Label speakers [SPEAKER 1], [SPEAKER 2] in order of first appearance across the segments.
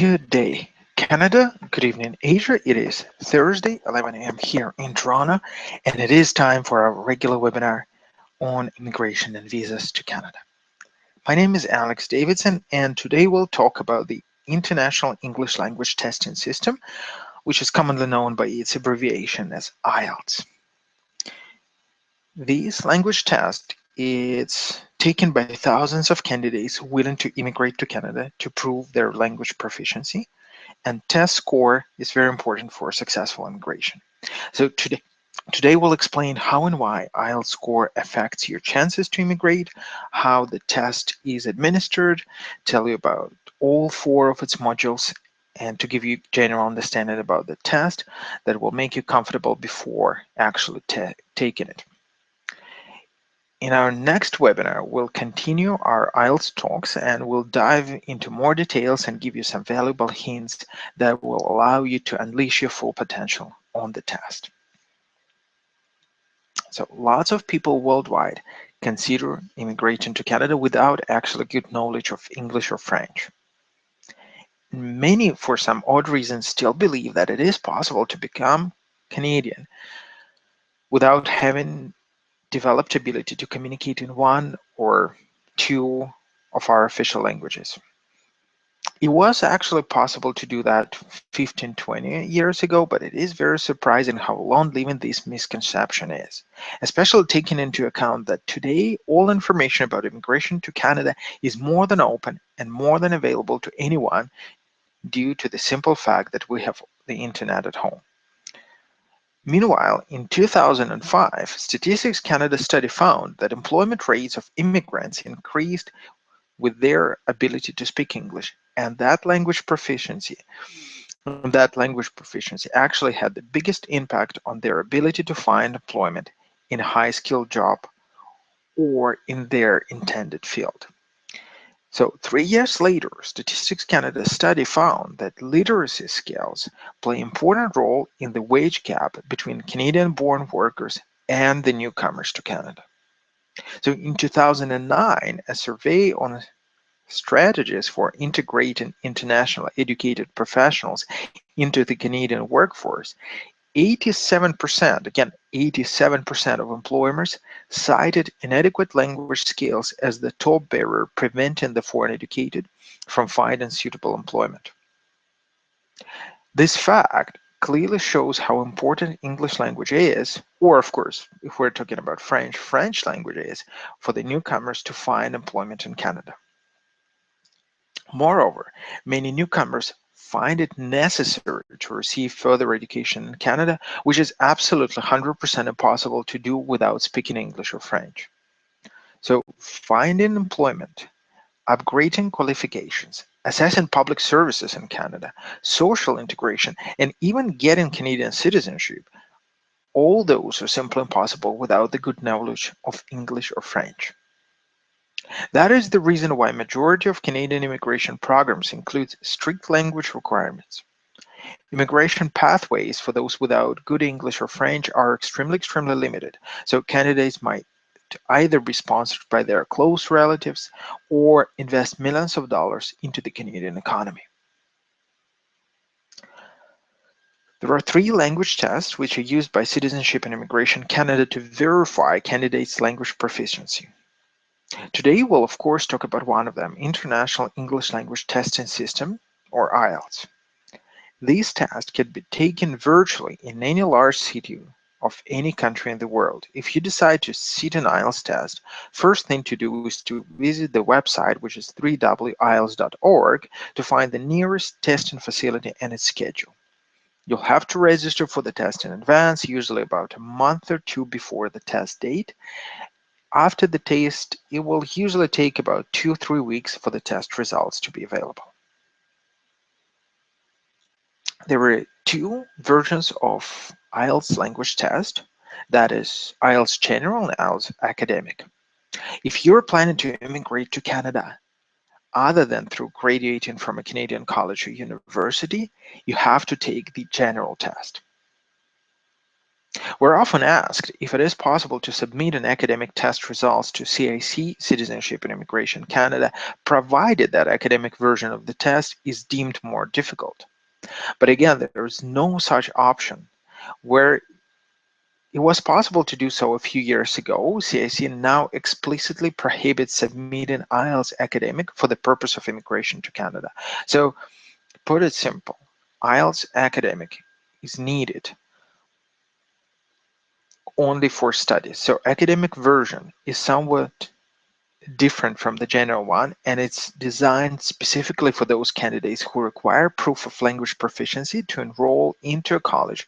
[SPEAKER 1] Good day, Canada. Good evening, Asia. It is Thursday, 11 a.m. here in Toronto, and it is time for our regular webinar on immigration and visas to Canada. My name is Alex Davidson, and today we'll talk about the International English Language Testing System, which is commonly known by its abbreviation as IELTS. This language test is taken by thousands of candidates willing to immigrate to Canada to prove their language proficiency, and test score is very important for successful immigration. So today we'll explain how and why IELTS score affects your chances to immigrate, how the test is administered, tell you about all 4 of its modules, and to give you general understanding about the test that will make you comfortable before actually taking it. In our next webinar, we'll continue our IELTS talks and we'll dive into more details and give you some valuable hints that will allow you to unleash your full potential on the test. So lots of people worldwide consider immigrating to Canada without actually good knowledge of English or French. Many, for some odd reasons, still believe that it is possible to become Canadian without having developed ability to communicate in 1 or 2 of our official languages. It was actually possible to do that 15, 20 years ago, but it is very surprising how long-living this misconception is, especially taking into account that today all information about immigration to Canada is more than open and more than available to anyone due to the simple fact that we have the internet at home. Meanwhile, in 2005, Statistics Canada study found that employment rates of immigrants increased with their ability to speak English, and that language proficiency actually had the biggest impact on their ability to find employment in a high-skilled job or in their intended field. So 3 years later, Statistics Canada study found that literacy skills play an important role in the wage gap between Canadian-born workers and the newcomers to Canada. So in 2009, a survey on strategies for integrating international educated professionals into the Canadian workforce, 87%, again, 87% of employers cited inadequate language skills as the top barrier preventing the foreign educated from finding suitable employment. This fact clearly shows how important English language is, or of course, if we're talking about French language is, for the newcomers to find employment in Canada. Moreover, many newcomers find it necessary to receive further education in Canada, which is absolutely 100% impossible to do without speaking English or French. So finding employment, upgrading qualifications, assessing public services in Canada, social integration, and even getting Canadian citizenship, all those are simply impossible without the good knowledge of English or French. That is the reason why majority of Canadian immigration programs include strict language requirements. Immigration pathways for those without good English or French are extremely limited, so candidates might either be sponsored by their close relatives or invest millions of dollars into the Canadian economy. There are 3 language tests which are used by Citizenship and Immigration Canada to verify candidates' language proficiency. Today, we'll of course talk about one of them, International English Language Testing System, or IELTS. This test can be taken virtually in any large city of any country in the world. If you decide to sit an IELTS test, first thing to do is to visit the website, which is www.ielts.org, to find the nearest testing facility and its schedule. You'll have to register for the test in advance, usually about a month or 2 before the test date. After the test, it will usually take about 2-3 weeks for the test results to be available. There are 2 versions of IELTS language test, that is IELTS General and IELTS Academic. If you're planning to immigrate to Canada, other than through graduating from a Canadian college or university, you have to take the general test. We're often asked if it is possible to submit an academic test results to CIC, Citizenship and Immigration Canada, provided that academic version of the test is deemed more difficult. But again, there is no such option. Where it was possible to do so a few years ago, CIC now explicitly prohibits submitting IELTS academic for the purpose of immigration to Canada. So, put it simple, IELTS academic is needed only for studies. So academic version is somewhat different from the general one, and it's designed specifically for those candidates who require proof of language proficiency to enroll into a college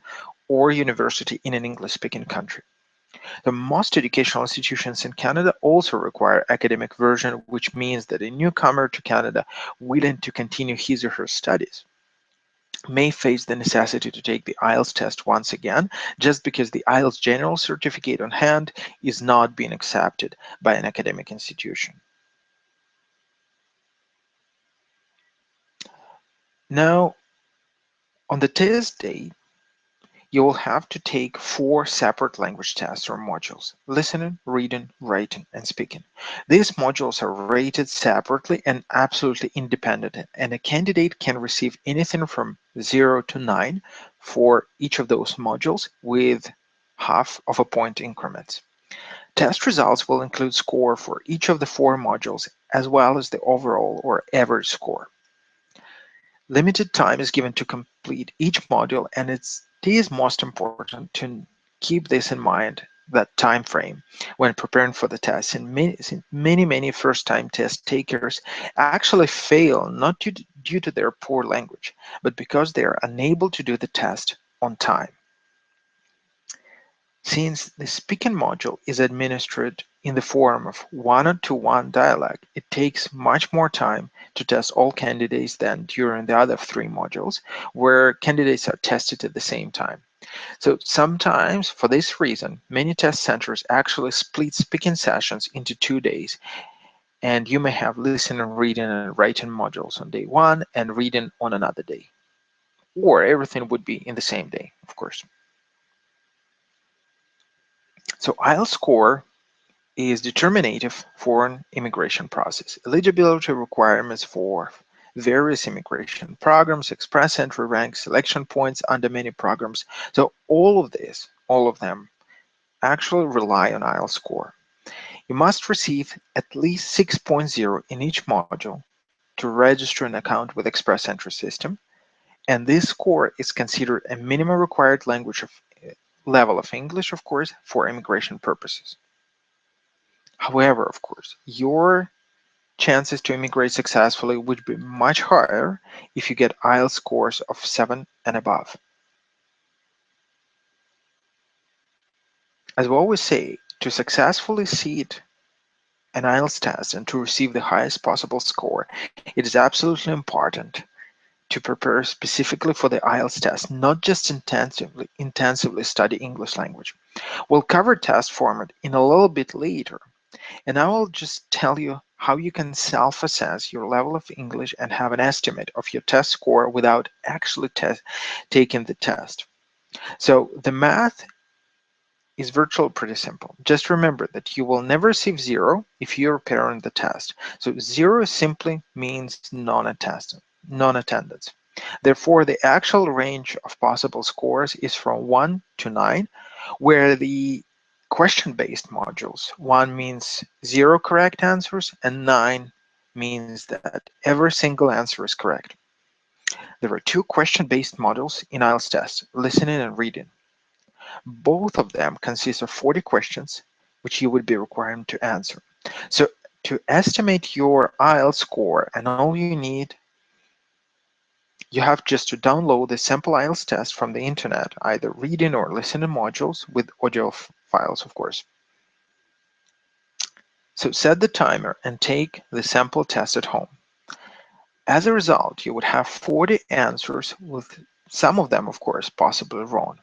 [SPEAKER 1] or university in an English-speaking country. The most educational institutions in Canada also require academic version, which means that a newcomer to Canada willing to continue his or her studies may face the necessity to take the IELTS test once again, just because the IELTS general certificate on hand is not being accepted by an academic institution. Now, on the test day, you will have to take 4 separate language tests or modules: listening, reading, writing, and speaking. These modules are rated separately and absolutely independent, and a candidate can receive anything from 0 to 9 for each of those modules with half of a point increments. Test results will include score for each of the 4 modules, as well as the overall or average score. Limited time is given to complete each module, and it is most important to keep this in mind, that time frame, when preparing for the test. And many first-time test takers actually fail not due to their poor language, but because they are unable to do the test on time. Since the speaking module is administered in the form of one-to-one dialogue, it takes much more time to test all candidates than during the other 3 modules, where candidates are tested at the same time. So sometimes, for this reason, many test centers actually split speaking sessions into 2 days, and you may have listening, reading, and writing modules on day 1 and reading on another day. Or everything would be in the same day, of course. So IELTS score is determinative for an immigration process. Eligibility requirements for various immigration programs, express entry ranks, selection points under many programs. So all of them actually rely on IELTS score. You must receive at least 6.0 in each module to register an account with Express Entry system, and this score is considered a minimum required language of level of English, of course, for immigration purposes. However, of course, your chances to immigrate successfully would be much higher if you get IELTS scores of 7 and above. As we always say, to successfully sit an IELTS test and to receive the highest possible score, it is absolutely important to prepare specifically for the IELTS test, not just intensively study English language. We'll cover test format in a little bit later, and I will just tell you how you can self-assess your level of English and have an estimate of your test score without actually taking the test. So the math is virtually pretty simple. Just remember that you will never receive 0 if you're preparing the test. So 0 simply means non-attendance. Therefore, the actual range of possible scores is from 1 to 9, where the question-based modules, 1 means 0 correct answers and 9 means that every single answer is correct. There are 2 question-based modules in IELTS test, listening and reading. Both of them consist of 40 questions, which you would be required to answer. So to estimate your IELTS score, and all you need, you have just to download the sample IELTS test from the internet, either reading or listening modules with audio files, of course. So set the timer and take the sample test at home. As a result, you would have 40 answers, with some of them, of course, possibly wrong.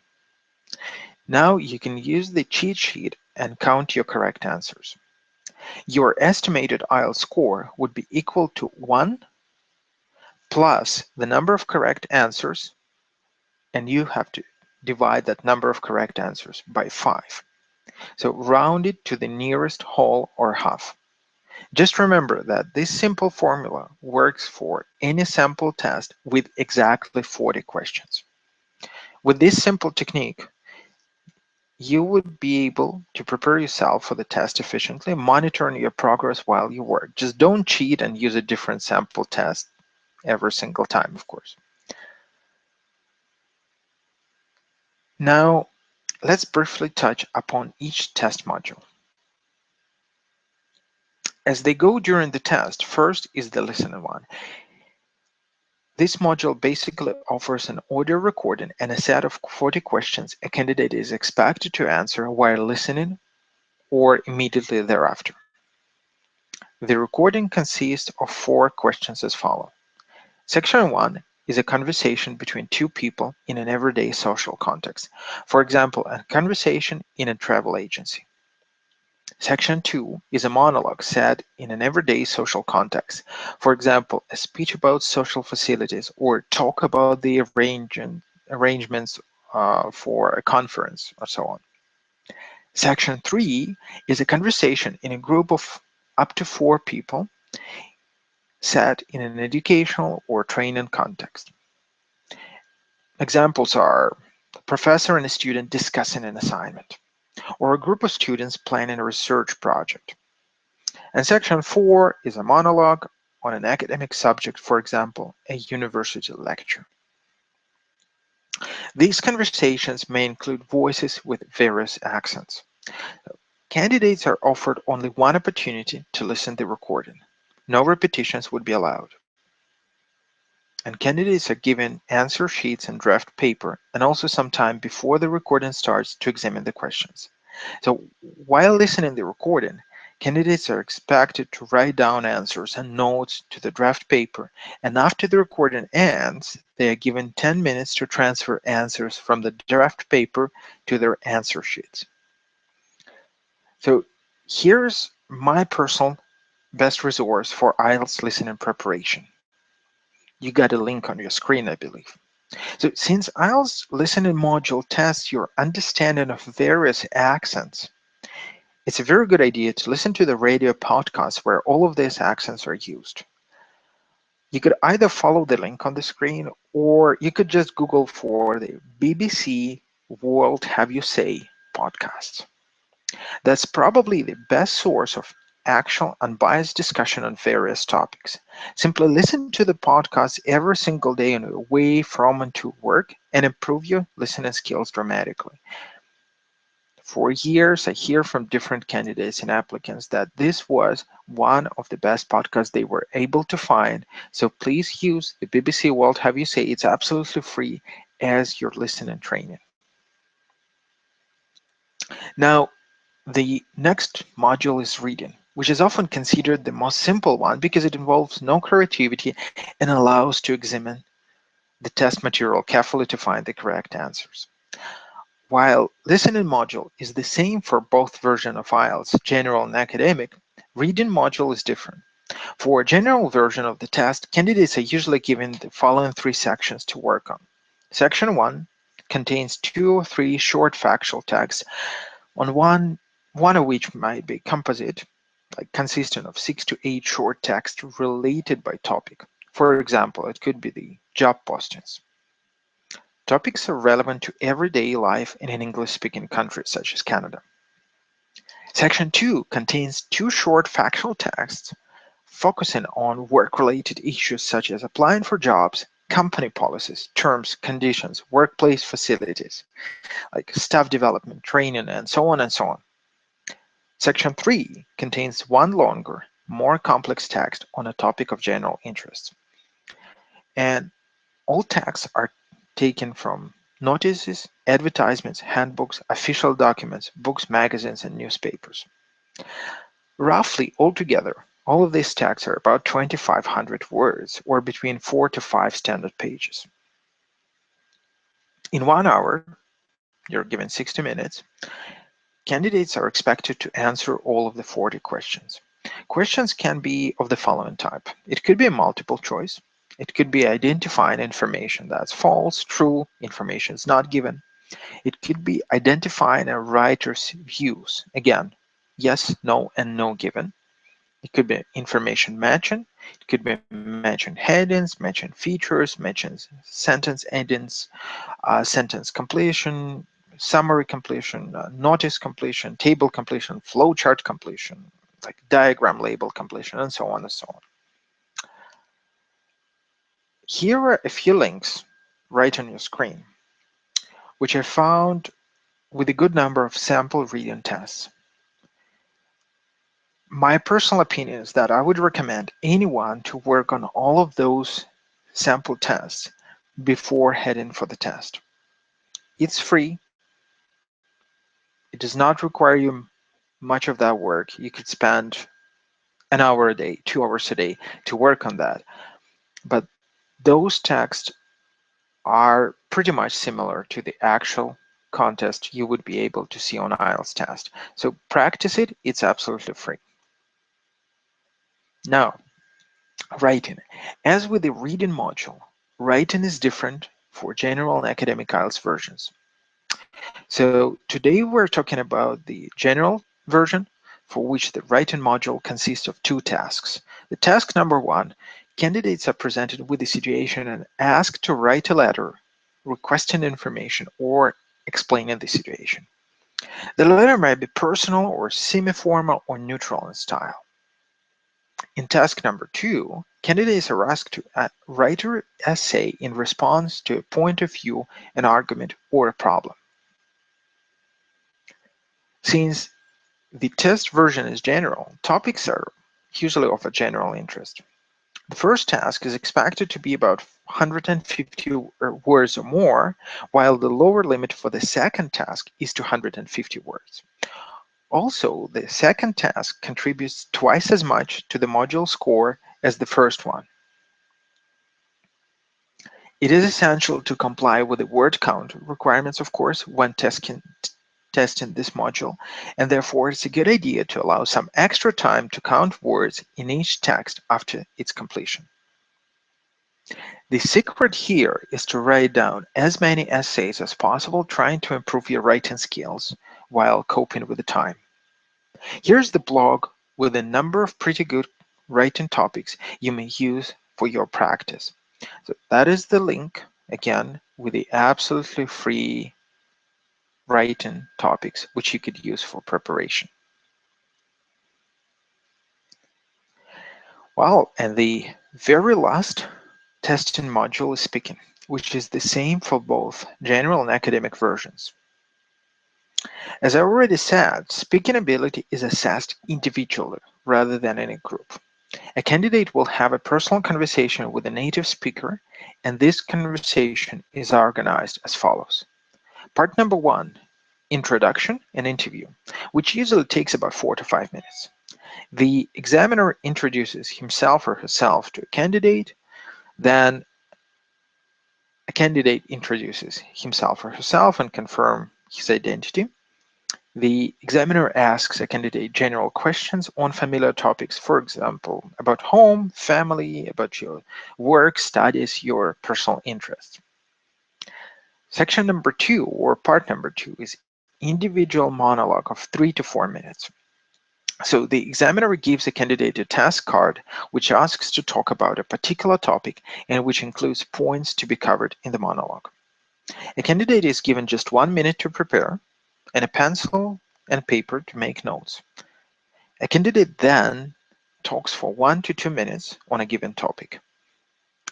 [SPEAKER 1] Now you can use the cheat sheet and count your correct answers. Your estimated IELTS score would be equal to 1 plus the number of correct answers, and you have to divide that number of correct answers by 5. So round it to the nearest whole or half. Just remember that this simple formula works for any sample test with exactly 40 questions. With this simple technique, you would be able to prepare yourself for the test efficiently, monitoring your progress while you work. Just don't cheat and use a different sample test every single time, of course. Now, let's briefly touch upon each test module. As they go during the test, first is the listening one. This module basically offers an audio recording and a set of 40 questions a candidate is expected to answer while listening or immediately thereafter. The recording consists of 4 questions as follows. Section 1 is a conversation between two people in an everyday social context. For example, a conversation in a travel agency. Section 2 is a monologue said in an everyday social context. For example, a speech about social facilities or talk about the arrangements for a conference or so on. Section 3 is a conversation in a group of up to 4 people set in an educational or training context. Examples are a professor and a student discussing an assignment, or a group of students planning a research project. And section 4 is a monologue on an academic subject, for example, a university lecture. These conversations may include voices with various accents. Candidates are offered only one opportunity to listen to the recording. No repetitions would be allowed. And candidates are given answer sheets and draft paper, and also some time before the recording starts to examine the questions. So while listening to the recording, candidates are expected to write down answers and notes to the draft paper, and after the recording ends, they are given 10 minutes to transfer answers from the draft paper to their answer sheets. So here's my personal best resource for IELTS listening preparation. You got a link on your screen, I believe. So since IELTS listening module tests your understanding of various accents, it's a very good idea to listen to the radio podcasts where all of these accents are used. You could either follow the link on the screen, or you could just Google for the BBC World Have You Say podcast. That's probably the best source of actual unbiased discussion on various topics. Simply listen to the podcast every single day on your way from and to work and improve your listening skills dramatically. For years, I hear from different candidates and applicants that this was one of the best podcasts they were able to find. So please use the BBC World Have You Say. It's absolutely free as your listening training. Now, the next module is reading, which is often considered the most simple one because it involves no creativity and allows to examine the test material carefully to find the correct answers. While listening module is the same for both versions of IELTS, general and academic, reading module is different. For a general version of the test, candidates are usually given the following 3 sections to work on. Section 1 contains 2 or 3 short factual texts on one of which might be composite, like consisting of 6 to 8 short texts related by topic. For example, it could be the job postings. Topics are relevant to everyday life in an English-speaking country such as Canada. Section 2 contains 2 short factual texts focusing on work-related issues such as applying for jobs, company policies, terms, conditions, workplace facilities, like staff development, training, and so on and so on. Section 3 contains 1 longer, more complex text on a topic of general interest. And all texts are taken from notices, advertisements, handbooks, official documents, books, magazines, and newspapers. Roughly, altogether, all of these texts are about 2,500 words, or between 4 to 5 standard pages. In 1 hour, you're given 60 minutes, candidates are expected to answer all of the 40 questions. Questions can be of the following type. It could be a multiple choice. It could be identifying information that's false, true, information is not given. It could be identifying a writer's views. Again, yes, no, and no given. It could be information matching. It could be matching headings, matching features, matching sentence endings, sentence completion, summary completion, notice completion, table completion, flowchart completion, like diagram label completion, and so on and so on. Here are a few links right on your screen, which I found with a good number of sample reading tests. My personal opinion is that I would recommend anyone to work on all of those sample tests before heading for the test. It's free. It does not require you much of that work. You could spend an hour a day, 2 hours a day to work on that. But those texts are pretty much similar to the actual contest you would be able to see on IELTS test. So practice it. It's absolutely free. Now, writing. As with the reading module, writing is different for general and academic IELTS versions. So today we're talking about the general version, for which the writing module consists of two tasks. The task number one, candidates are presented with the situation and asked to write a letter requesting information or explaining the situation. The letter may be personal or semi-formal or neutral in style. In task number two, candidates are asked to write an essay in response to a point of view, an argument, or a problem. Since the test version is general, topics are usually of a general interest. The first task is expected to be about 150 words or more, while the lower limit for the second task is 250 words. Also, the second task contributes twice as much to the module score as the first one. It is essential to comply with the word count requirements, of course, when testing this module, and therefore it's a good idea to allow some extra time to count words in each text after its completion. The secret here is to write down as many essays as possible, trying to improve your writing skills while coping with the time. Here's the blog with a number of pretty good writing topics you may use for your practice. So that is the link, again, with the absolutely free writing topics which you could use for preparation. Well, and the very last testing module is speaking, which is the same for both general and academic versions. As I already said, speaking ability is assessed individually rather than in a group. A candidate will have a personal conversation with a native speaker, and this conversation is organized as follows. Part number one, introduction and interview, which usually takes about 4 to 5 minutes. The examiner introduces himself or herself to a candidate, then a candidate introduces himself or herself and confirm his identity. The examiner asks a candidate general questions on familiar topics, for example, about home, family, about your work, studies, your personal interests. Section number two, or part number two, is individual monologue of 3 to 4 minutes. So the examiner gives a candidate a task card which asks to talk about a particular topic and which includes points to be covered in the monologue. A candidate is given just 1 minute to prepare and a pencil and paper to make notes. A candidate then talks for 1 to 2 minutes on a given topic,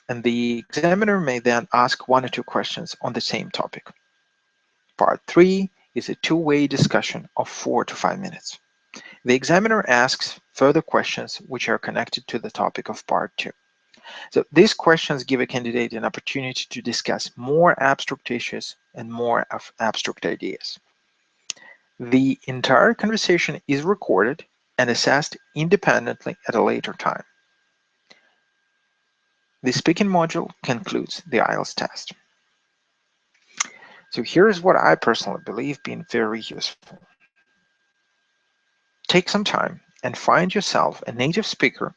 [SPEAKER 1] and the examiner may then ask 1 or 2 questions on the same topic. Part 3 is a two-way discussion of 4 to 5 minutes. The examiner asks further questions which are connected to the topic of Part 2. So these questions give a candidate an opportunity to discuss more abstract issues and more abstract ideas. The entire conversation is recorded and assessed independently at a later time. The speaking module concludes the IELTS test. So here's what I personally believe being very useful. Take some time and find yourself a native speaker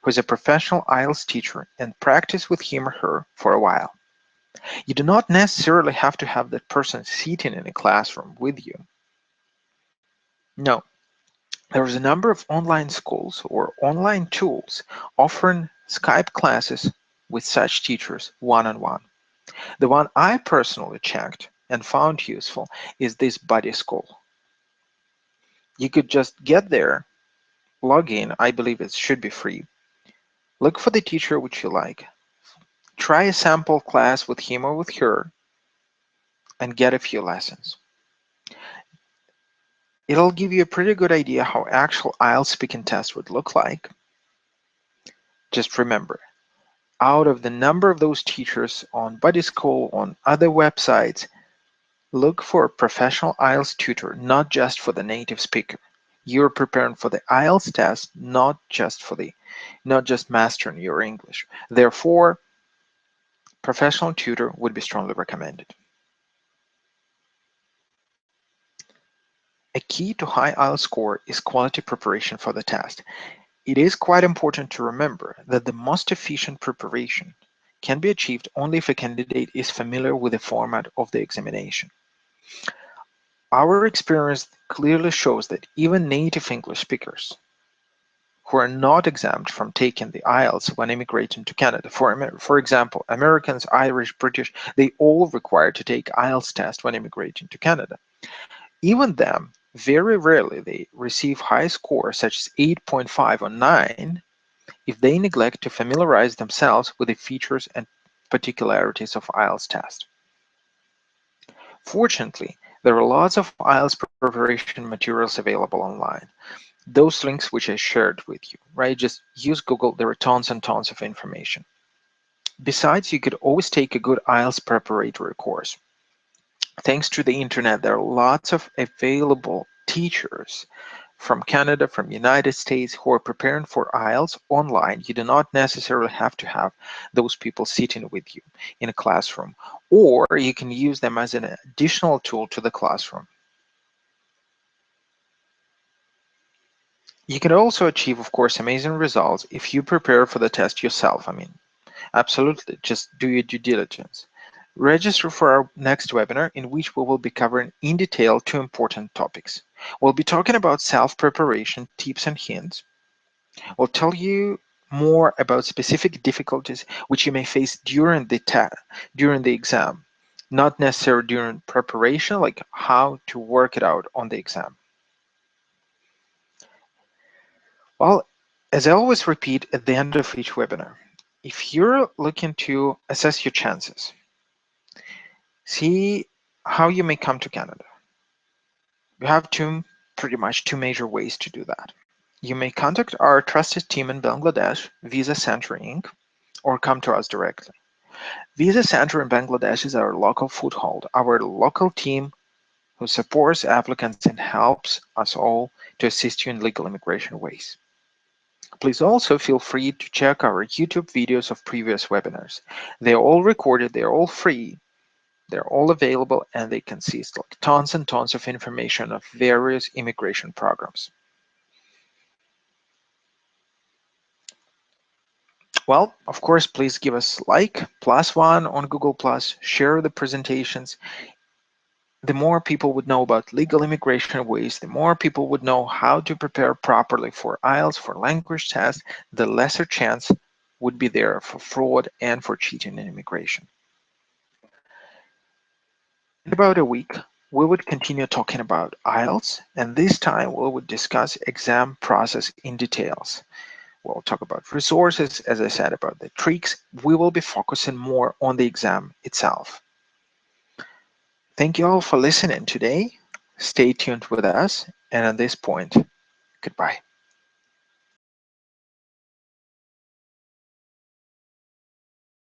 [SPEAKER 1] who is a professional IELTS teacher and practice with him or her for a while. You do not necessarily have to have that person sitting in a classroom with you. No, there is a number of online schools or online tools offering Skype classes with such teachers one-on-one. The one I personally checked and found useful is this Buddy School. You could just get there, log in, I believe it should be free, look for the teacher which you like, try a sample class with him or with her, and get a few lessons. It'll give you a pretty good idea how actual IELTS speaking test would look like. Just remember, out of the number of those teachers on Buddy School, on other websites, look for a professional IELTS tutor, not just for the native speaker. You're preparing for the IELTS test, not just mastering your English. Therefore, professional tutor would be strongly recommended. A key to high IELTS score is quality preparation for the test. It is quite important to remember that the most efficient preparation can be achieved only if a candidate is familiar with the format of the examination. Our experience clearly shows that even native English speakers who are not exempt from taking the IELTS when immigrating to Canada. For example, Americans, Irish, British, they all require to take IELTS test when immigrating to Canada. Even them, very rarely they receive high scores such as 8.5 or 9 if they neglect to familiarize themselves with the features and particularities of IELTS test. Fortunately, there are lots of IELTS preparation materials available online. Those links which I shared with you, right? Just use Google, there are tons and tons of information. Besides, you could always take a good IELTS preparatory course. Thanks to the internet, there are lots of available teachers from Canada, from United States who are preparing for IELTS online. You do not necessarily have to have those people sitting with you in a classroom, or you can use them as an additional tool to the classroom. You can also achieve, of course, amazing results if you prepare for the test yourself. I mean, absolutely, just do your due diligence. Register for our next webinar in which we will be covering in detail two important topics. We'll be talking about self-preparation tips and hints. We'll tell you more about specific difficulties which you may face during the exam, not necessarily during preparation, like how to work it out on the exam. Well, as I always repeat at the end of each webinar, if you're looking to assess your chances, see how you may come to Canada. You have pretty much two major ways to do that. You may contact our trusted team in Bangladesh, Visa Center Inc., or come to us directly. Visa Center in Bangladesh is our local foothold, our local team who supports applicants and helps us all to assist you in legal immigration ways. Please also feel free to check our YouTube videos of previous webinars. They're all recorded, they're all free, they're all available, and they consist of tons and tons of information of various immigration programs. Well, of course, please give us like, +1 on Google+, share the presentations. The more people would know about legal immigration ways, the more people would know how to prepare properly for IELTS, for language tests, the lesser chance would be there for fraud and for cheating in immigration. In about a week, we would continue talking about IELTS, and this time we would discuss exam process in details. We'll talk about resources, as I said, about the tricks. We will be focusing more on the exam itself. Thank you all for listening today. Stay tuned with us, and at this point, goodbye.